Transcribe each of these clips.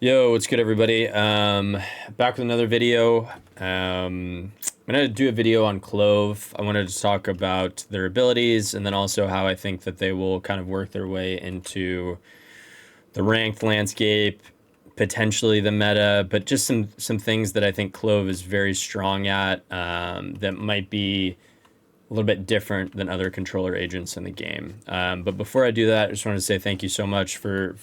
Yo, what's good, everybody? Back with another video. I'm gonna do a video on Clove. I wanted to talk about their abilities and then also how I think that they will kind of work their way into the ranked landscape, potentially the meta, but just some things that I think Clove is very strong at, that might be a little bit different than other controller agents in the game. But before I do that, I just wanted to say thank you so much for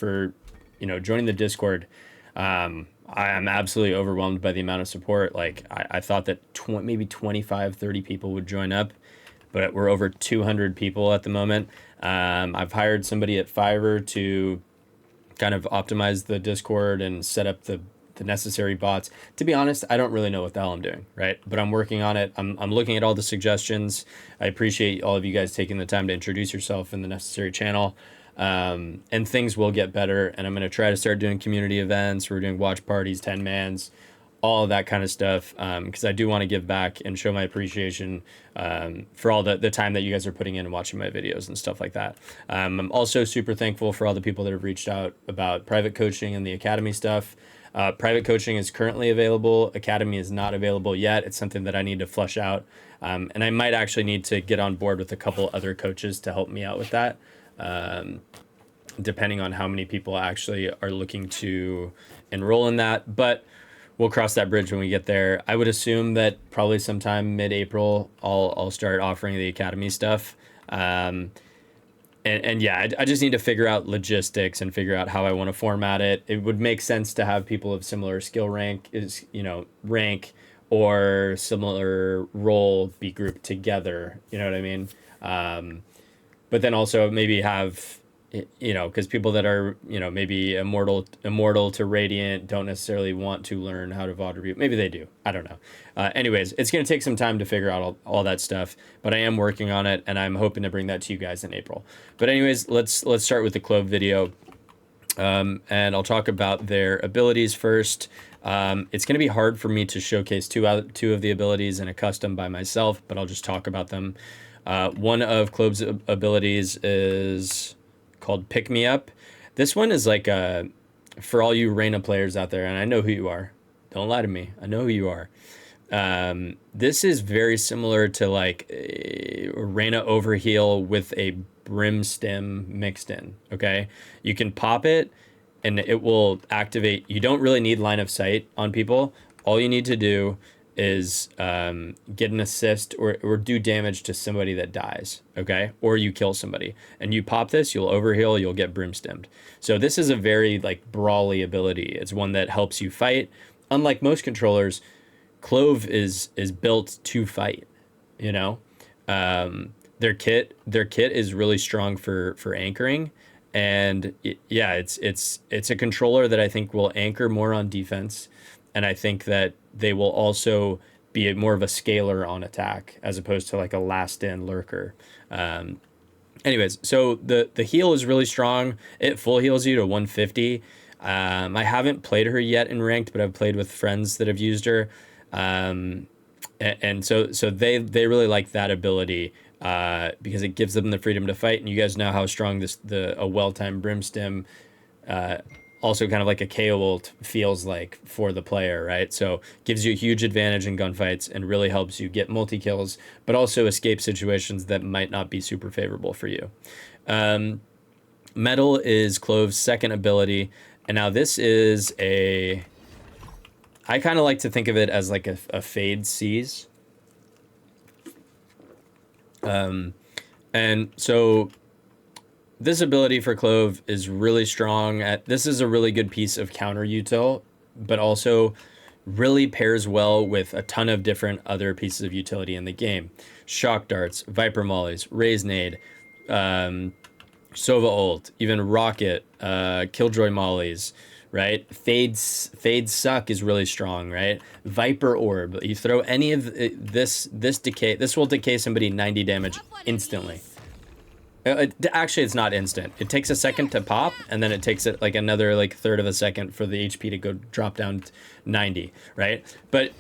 joining the Discord. I am absolutely overwhelmed by the amount of support. Like I thought that maybe 25, 30 people would join up, but we're over 200 people at the moment. I've hired somebody at Fiverr to kind of optimize the Discord and set up the necessary bots. To be honest, I don't really know what the hell I'm doing, right? But I'm working on it. I'm looking at all the suggestions. I appreciate all of you guys taking the time to introduce yourself in the necessary channel. And things will get better. And I'm going to try to start doing community events. We're doing watch parties, 10 mans, all of that kind of stuff. Because I do want to give back and show my appreciation for all the time that you guys are putting in and watching my videos and stuff like that. I'm also super thankful for all the people that have reached out about private coaching and the academy stuff. Private coaching is currently available. Academy is not available yet. It's something that I need to flush out. And I might actually need to get on board with a couple other coaches to help me out with that. Depending on how many people actually are looking to enroll in that. But we'll cross that bridge when we get there. I would assume that probably sometime mid-April, I'll start offering the academy stuff. And yeah, I just need to figure out logistics and figure out how I want to format it. It would make sense to have people of similar skill rank or similar role be grouped together. You know what I mean? But then also maybe have, because people that are, maybe immortal to Radiant don't necessarily want to learn how to VOD review. Maybe they do. I don't know. Anyways, it's going to take some time to figure out all that stuff, but I am working on it, and I'm hoping to bring that to you guys in April. But anyways, let's start with the Clove video, and I'll talk about their abilities first. It's going to be hard for me to showcase two of the abilities in a custom by myself, but I'll just talk about them. One of Clove's abilities is called Pick Me Up. This one is like for all you Reyna players out there, and I know who you are. Don't lie to me. I know who you are. This is very similar to like a Reyna Overheal with a Brim Stem mixed in. Okay, you can pop it, and it will activate. You don't really need line of sight on people. All you need to do is get an assist or do damage to somebody that dies, okay? Or you kill somebody. And you pop this, you'll overheal, you'll get brimstemmed. So this is a very like brawly ability. It's one that helps you fight. Unlike most controllers, Clove is built to fight, you know? Their kit is really strong for anchoring. And yeah, it's a controller that I think will anchor more on defense. And I think that they will also be more of a scaler on attack as opposed to like a last in lurker. Anyways, so the heal is really strong. It full heals you to 150. I haven't played her yet in ranked, but I've played with friends that have used her. And so they really like that ability because it gives them the freedom to fight. And you guys know how strong a well-timed brimstem also kind of like a KO ult feels like for the player, right? So gives you a huge advantage in gunfights and really helps you get multi-kills, but also escape situations that might not be super favorable for you. Meddle is Clove's second ability, and now this is I kind of like to think of it as like a fade seize. And so this ability for Clove is really strong. This is a really good piece of counter util, but also really pairs well with a ton of different other pieces of utility in the game. Shock darts, Viper mollies, Raise Nade, Sova ult, even Rocket, Killjoy mollies, right? Fade suck is really strong, right? Viper orb, you throw any of this decay. This will decay somebody 90 damage instantly. Actually, it's not instant. It takes a second to pop, and then it takes it like another like third of a second for the HP to go drop down 90, right? But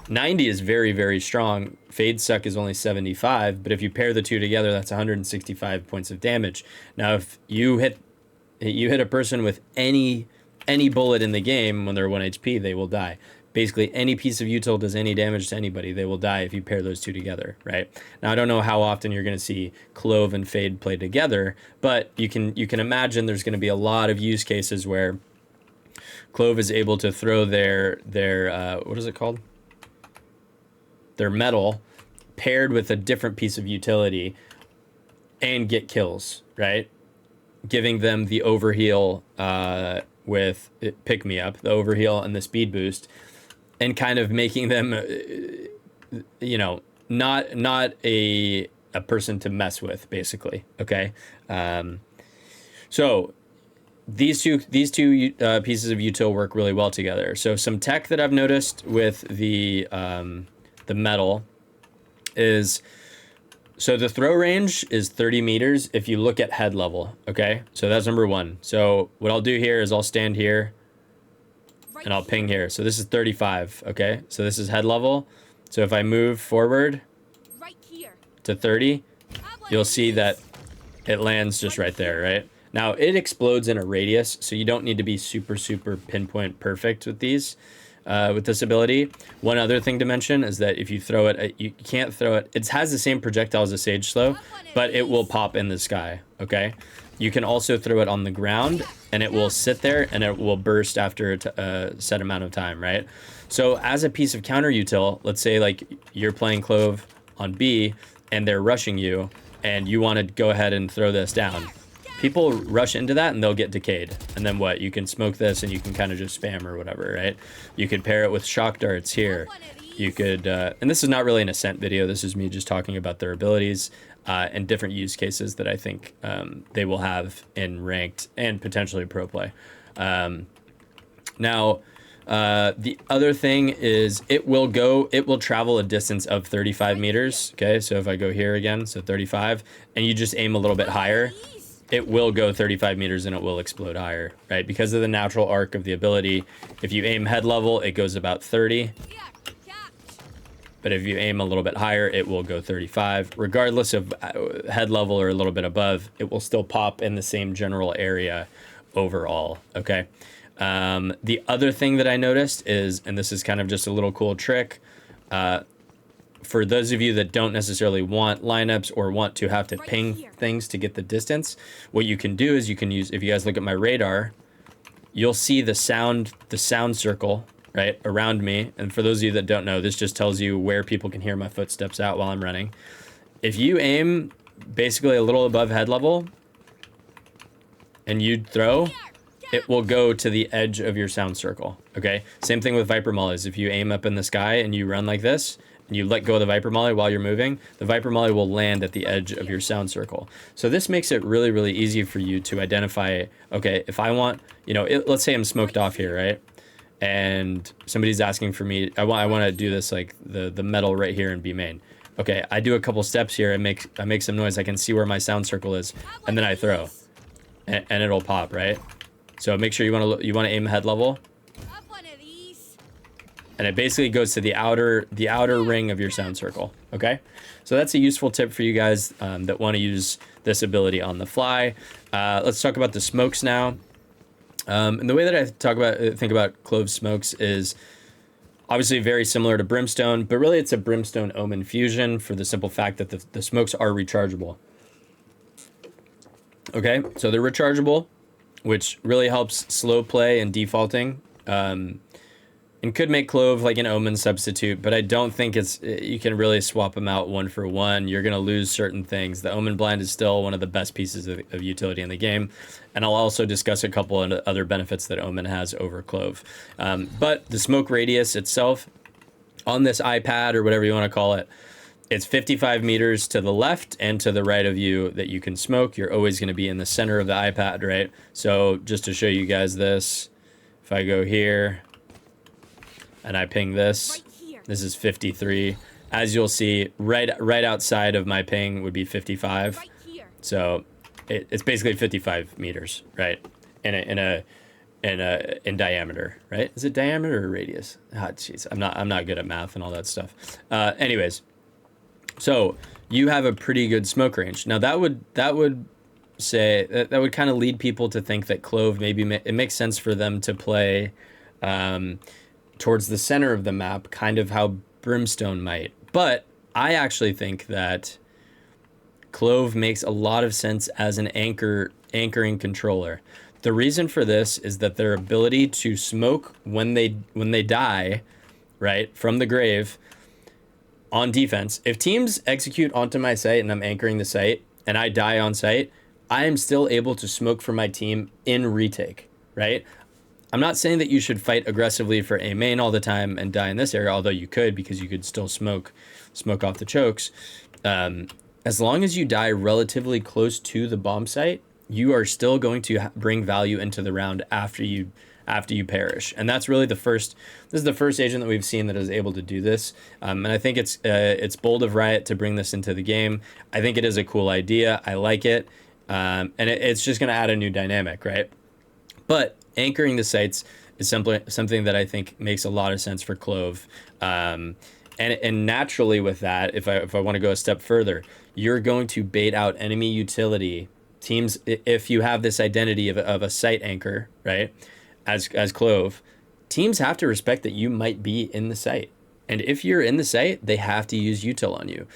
90 is very, very strong. Fade suck is only 75, but if you pair the two together, that's 165 points of damage. Now, if you hit a person with any any bullet in the game, when they're 1 HP, they will die. Basically, any piece of util does any damage to anybody, they will die if you pair those two together, right? Now, I don't know how often you're going to see Clove and Fade play together, but you can imagine there's going to be a lot of use cases where Clove is able to throw their what is it called? Their Meddle paired with a different piece of utility and get kills, right? Giving them the overheal with pick me up, the overheal and the speed boost, and kind of making them, you know, not a person to mess with, basically. Okay, so these two pieces of util work really well together. So some tech that I've noticed with the Meddle is, so the throw range is 30 meters if you look at head level, okay? So that's number one. So what I'll do here is I'll stand here and I'll ping here. So this is 35, okay? So this is head level. So if I move forward to 30, you'll see that it lands just right there, right? Now it explodes in a radius, so you don't need to be super pinpoint perfect with these. With this ability. One other thing to mention is that if you throw it, you can't throw it. It has the same projectile as a Sage Slow, but it will pop in the sky, okay? You can also throw it on the ground, and it will sit there, and it will burst after a set amount of time, right? So as a piece of counter util, let's say like you're playing Clove on B, and they're rushing you, and you want to go ahead and throw this down. People rush into that and they'll get decayed. And then what? You can smoke this and you can kind of just spam or whatever, right? You could pair it with shock darts here. You could, and this is not really an Ascent video. This is me just talking about their abilities and different use cases that I think they will have in ranked and potentially pro play. Now, the other thing is it will travel a distance of 35 meters. Okay, so if I go here again, so 35, and you just aim a little bit higher, it will go 35 meters and it will explode higher, right? Because of the natural arc of the ability. If you aim head level, it goes about 30. But if you aim a little bit higher, it will go 35. Regardless of head level or a little bit above, it will still pop in the same general area overall, okay? The other thing that I noticed is, and this is kind of just a little cool trick, for those of you that don't necessarily want lineups or want to have to ping things to get the distance, what you can do is you can use, if you guys look at my radar, you'll see the sound circle, right, around me. And for those of you that don't know, this just tells you where people can hear my footsteps out while I'm running. If you aim basically a little above head level and you throw, it will go to the edge of your sound circle, okay? Same thing with Viper Mollies. If you aim up in the sky and you run like this, and you let go of the Viper Molly while you're moving, the Viper Molly will land at the edge of your sound circle. So this makes it really easy for you to identify, okay, if I want, you know, let's say I'm smoked off here, right? And somebody's asking for me, I want to do this like the Meddle right here in B main. Okay, I do a couple steps here and I make some noise. I can see where my sound circle is, and then I throw, and it'll pop, right? So make sure you want to aim head level. And it basically goes to the outer ring of your sound circle, okay? So that's a useful tip for you guys that want to use this ability on the fly. Let's talk about the smokes now. And the way that I think about Clove smokes is obviously very similar to Brimstone, but really it's a Brimstone Omen fusion for the simple fact that the smokes are rechargeable. Okay, so they're rechargeable, which really helps slow play and defaulting. And could make Clove like an Omen substitute, but I don't think you can really swap them out one for one. You're going to lose certain things. The Omen Blind is still one of the best pieces of utility in the game, and I'll also discuss a couple of other benefits that Omen has over Clove. But the smoke radius itself, on this iPad or whatever you want to call it, it's 55 meters to the left and to the right of you that you can smoke. You're always going to be in the center of the iPad, right? So just to show you guys this, if I go here and I ping this, this is 53. As you'll see, right outside of my ping would be 55. So it's basically 55 meters, right? In diameter, right? Is it diameter or radius? Ah, jeez, I'm not good at math and all that stuff. Anyways, so you have a pretty good smoke range. Now that would say that would kind of lead people to think that Clove maybe it makes sense for them to play um, towards the center of the map, kind of how Brimstone might. But I actually think that Clove makes a lot of sense as an anchoring controller. The reason for this is that their ability to smoke when they die, right, from the grave on defense. If teams execute onto my site and I'm anchoring the site and I die on site, I am still able to smoke for my team in retake, right? I'm not saying that you should fight aggressively for A main all the time and die in this area, although you could, because you could still smoke off the chokes. As long as you die relatively close to the bomb site, you are still going to bring value into the round after you perish. And that's really this is the first agent that we've seen that is able to do this. And I think it's bold of Riot to bring this into the game. I think it is a cool idea. I like it. And it's just going to add a new dynamic, right? But anchoring the sites is simply something that I think makes a lot of sense for Clove. And naturally with that, if I want to go a step further, you're going to bait out enemy utility teams if you have this identity of a site anchor, right? As Clove, teams have to respect that you might be in the site. And if you're in the site, they have to use util on you.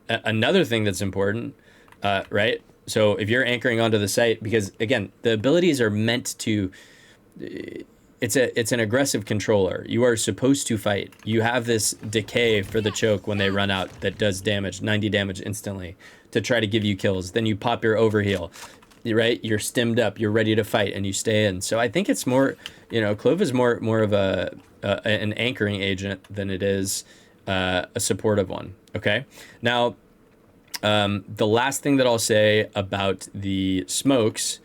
Another thing that's important, right? So if you're anchoring onto the site, because again, the abilities are meant to, it's an aggressive controller. You are supposed to fight. You have this decay for the choke when they run out that does damage, 90 damage instantly to try to give you kills. Then you pop your overheal, right? You're stimmed up, you're ready to fight, and you stay in. So I think it's more, Clove is more of an anchoring agent than it is a supportive one. Okay. Now, the last thing that I'll say about the smokes,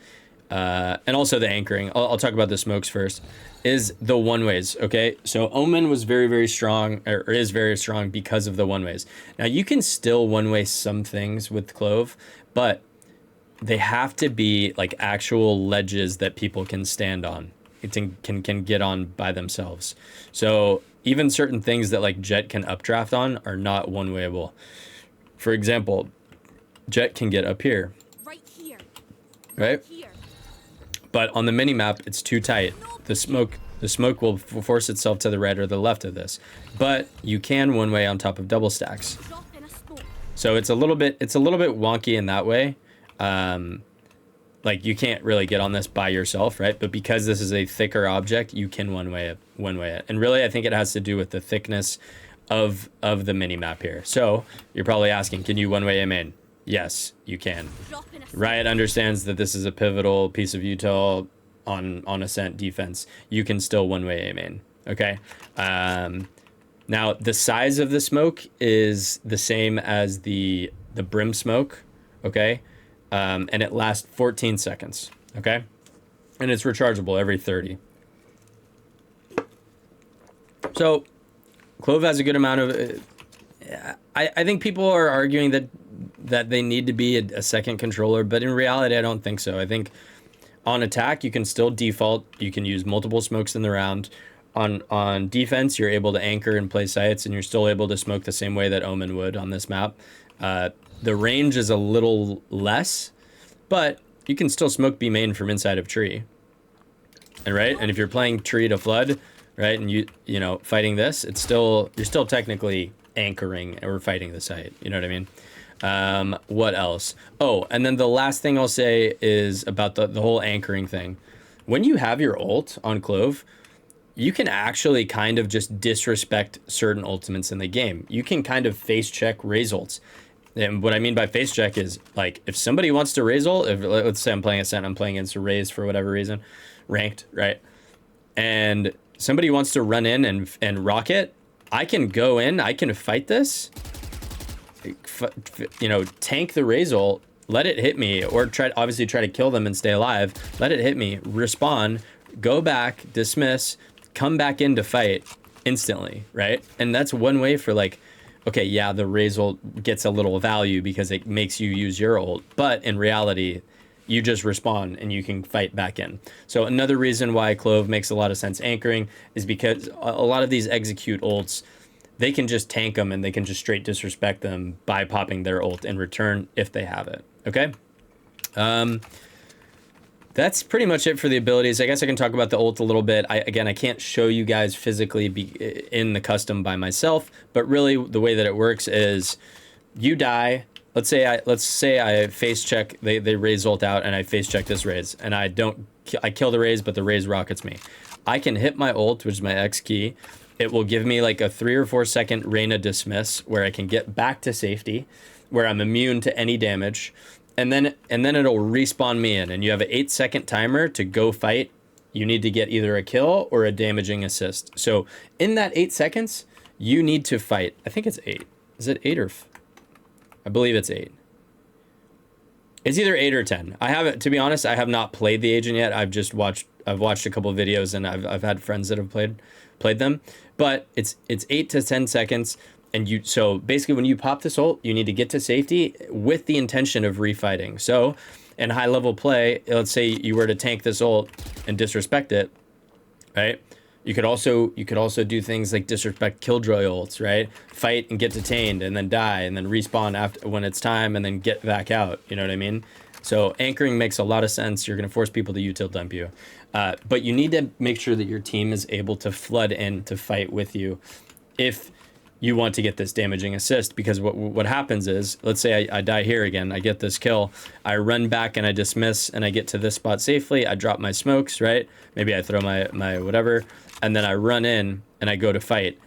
and also the anchoring, I'll talk about the smokes first, is the one-ways, okay? So Omen was very, very strong, or is very strong because of the one-ways. Now, you can still one-way some things with Clove, but they have to be like actual ledges that people can stand on. It can get on by themselves. So even certain things that like Jet can updraft on are not one-wayable. For example, Jet can get up here. Right here. Right? Here. But on the mini map, it's too tight. The smoke will force itself to the right or the left of this. But you can one way on top of double stacks. So it's a little bit wonky in that way. Like you can't really get on this by yourself, right? But because this is a thicker object, you can one way it. And really, I think it has to do with the thickness of the mini map here. So you're probably asking, can you one way A main? Yes, you can. Riot understands that this is a pivotal piece of util on Ascent defense. You can still one way A main. Okay. Now the size of the smoke is the same as the brim smoke. Okay. And it lasts 14 seconds. Okay. And it's rechargeable every 30. So Clove has a good amount of. I think people are arguing that they need to be a second controller, but in reality, I don't think so. I think on attack, you can still default. You can use multiple smokes in the round. On defense, you're able to anchor and play sites, and you're still able to smoke the same way that Omen would on this map. The range is a little less, but you can still smoke B main from inside of tree. And right, and if you're playing tree to flood, right, and you fighting this, you're still technically anchoring or fighting the site. You know what I mean? What else? Oh, and then the last thing I'll say is about the whole anchoring thing. When you have your ult on Clove, you can actually kind of just disrespect certain ultimates in the game. You can kind of face check raise ults. And what I mean by face check is, like, if somebody wants to raise ult, let's say I'm playing Ascent, I'm playing against a raise for whatever reason, ranked, right? And somebody wants to run in and rocket, I can go in, I can fight this, tank the raise ult, let it hit me, or obviously try to kill them and stay alive, let it hit me, respawn, go back, dismiss, come back in to fight instantly, right? And that's one way for, like, okay, yeah, the raise ult gets a little value because it makes you use your ult, but in reality, you just respawn and you can fight back in. So another reason why Clove makes a lot of sense anchoring is because a lot of these execute ults, they can just tank them and they can just straight disrespect them by popping their ult in return if they have it. Okay? That's pretty much it for the abilities. I guess I can talk about the ult a little bit. Again, I can't show you guys physically in the custom by myself, but really the way that it works is you die. Let's say I face check, they raise ult out, and I face check this raise, and I kill the raise, but the raise rockets me. I can hit my ult, which is my X key. It will give me like a 3 or 4 second Reyna dismiss where I can get back to safety, where I'm immune to any damage, and then it'll respawn me in, and you have an 8-second timer to go fight. You need to get either a kill or a damaging assist. So in that 8 seconds, you need to fight. I think it's 8. Is it 8 or? I believe it's 8. It's either 8 or 10. I haven't, to be honest, I have not played the agent yet. I've watched a couple of videos, and I've had friends that have played them. But it's 8 to 10 seconds, and so basically when you pop this ult, you need to get to safety with the intention of refighting. So in high level play, let's say you were to tank this ult and disrespect it, right? You could also do things like disrespect killjoy ults, right? Fight and get detained and then die and then respawn after when it's time and then get back out. You know what I mean? So anchoring makes a lot of sense. You're going to force people to util dump you. But you need to make sure that your team is able to flood in to fight with you if you want to get this damaging assist, because what happens is, let's say I die here again, I get this kill, I run back and I dismiss and I get to this spot safely, I drop my smokes, right? Maybe I throw my whatever, and then I run in and I go to fight.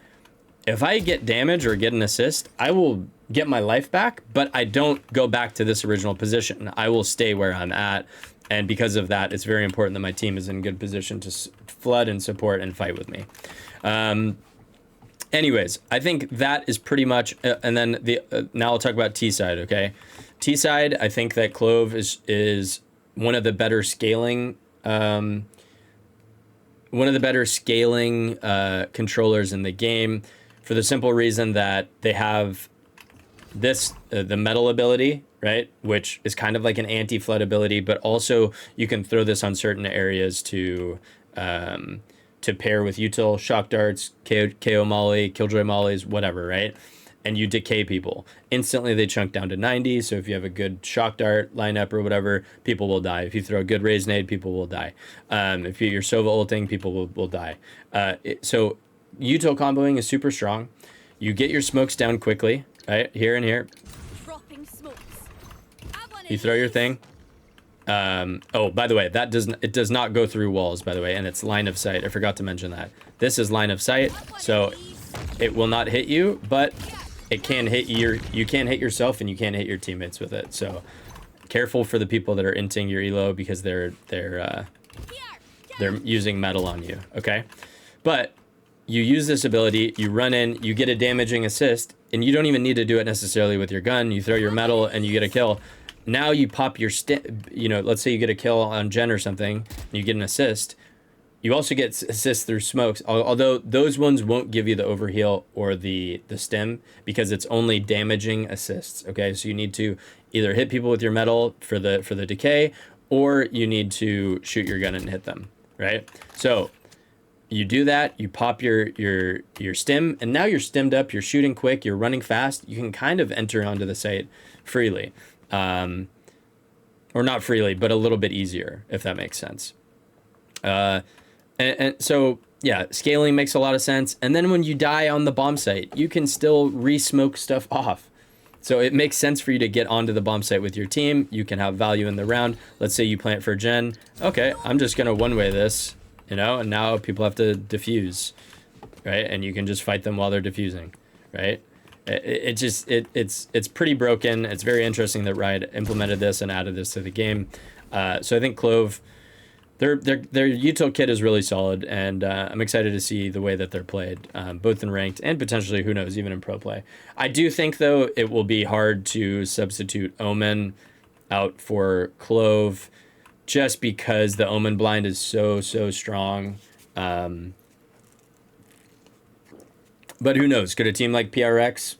If I get damage or get an assist, I will get my life back, but I don't go back to this original position. I will stay where I'm at, and because of that, it's very important that my team is in good position to flood and support and fight with me. Anyways, I think that is pretty much, and then now I'll talk about T side. Okay, T side. I think that Clove is one of the better scaling, controllers in the game, for the simple reason that they have this the Meddle ability, right, which is kind of like an anti-flood ability, but also you can throw this on certain areas to pair with util, shock darts, KO molly, killjoy mollies, whatever, right? And you decay people. Instantly they chunk down to 90, so if you have a good shock dart lineup or whatever, people will die. If you throw a good raise nade, people will die. If you're Sova ulting, people will die. So util comboing is super strong. You get your smokes down quickly, right? Here and here. You throw your thing. Oh, by the way, it does not go through walls, by the way, and it's line of sight. I forgot to mention that. This is line of sight, so it will not hit you, but it can hit you can hit yourself and you can hit your teammates with it. So careful for the people that are inting your elo, because they're using Meddle on you, okay? But you use this ability, you run in, you get a damaging assist, and you don't even need to do it necessarily with your gun. You throw your Meddle and you get a kill. Now you pop your let's say you get a kill on Jen or something, and you get an assist. You also get assists through smokes, although those ones won't give you the overheal or the stim, because it's only damaging assists. Okay, so you need to either hit people with your Meddle for the decay, or you need to shoot your gun and hit them, right? So you do that, you pop your stim, and now you're stimmed up, you're shooting quick, you're running fast, you can kind of enter onto the site freely. Or not freely, but a little bit easier, if that makes sense. And so, yeah, scaling makes a lot of sense. And then when you die on the bomb site, you can still re-smoke stuff off. So it makes sense for you to get onto the bomb site with your team. You can have value in the round. Let's say you plant for Jen. Okay, I'm just going to one-way this, and now people have to defuse, right? And you can just fight them while they're defusing, right? It's pretty broken. It's very interesting that Riot implemented this and added this to the game. So I think Clove, their util kit is really solid, and I'm excited to see the way that they're played, both in ranked and potentially, who knows, even in pro play. I do think, though, it will be hard to substitute Omen out for Clove, just because the Omen blind is so strong. But who knows? Could a team like PRX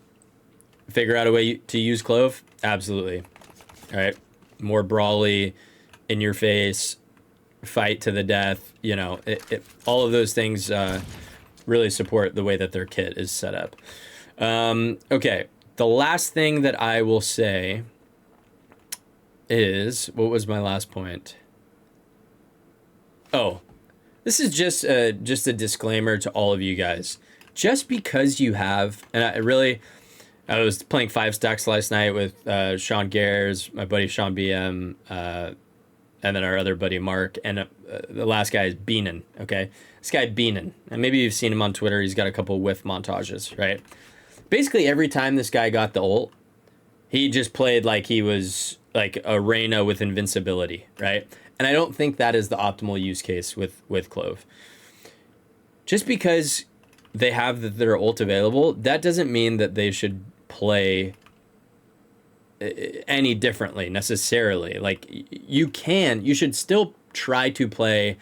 figure out a way to use Clove? Absolutely. All right. More brawly, in your face, fight to the death. All of those things really support the way that their kit is set up. Okay. The last thing that I will say is, what was my last point? Oh, this is just a disclaimer to all of you guys. Just because you have, and I was playing 5 stacks last night with Sean Gares, my buddy Sean BM, and then our other buddy Mark, and the last guy is Beanin. Okay, this guy Beanin, and maybe you've seen him on Twitter. He's got a couple whiff montages, right? Basically, every time this guy got the ult, he just played like he was like a Reyna with invincibility, right? And I don't think that is the optimal use case with Clove. Just because they have their ult available, that doesn't mean that they should play any differently necessarily. Like you should still try to play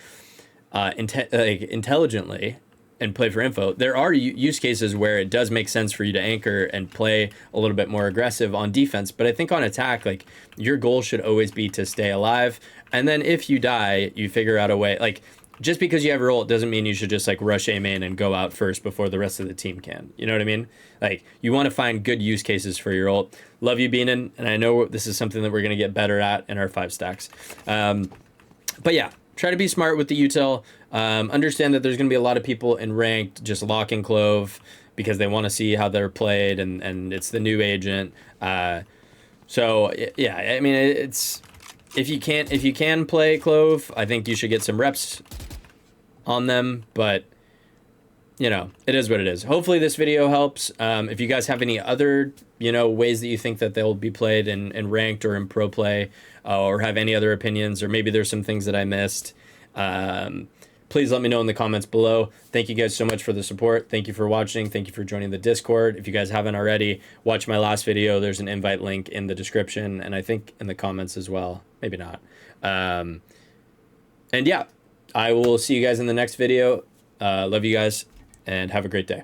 intelligently and play for info. There are use cases where it does make sense for you to anchor and play a little bit more aggressive on defense, but I think on attack, like your goal should always be to stay alive, and then if you die, you figure out a way. Like just because you have your ult doesn't mean you should just like rush A main and go out first before the rest of the team can. You know what I mean? Like you want to find good use cases for your ult. Love you, Beanin, and I know this is something that we're gonna get better at in our 5 stacks. But yeah, try to be smart with the util. Understand that there's going to be a lot of people in ranked just locking Clove because they want to see how they're played, and it's the new agent. So yeah, I mean, it's if you can play Clove, I think you should get some reps on them. But you know, it is what it is. Hopefully this video helps. If you guys have any other ways that you think that they'll be played in ranked or in pro play, or have any other opinions, or maybe there's some things that I missed. Please let me know in the comments below. Thank you guys so much for the support. Thank you for watching. Thank you for joining the Discord. If you guys haven't already, watch my last video. There's an invite link in the description, and I think in the comments as well. Maybe not. And yeah, I will see you guys in the next video. Love you guys, and have a great day.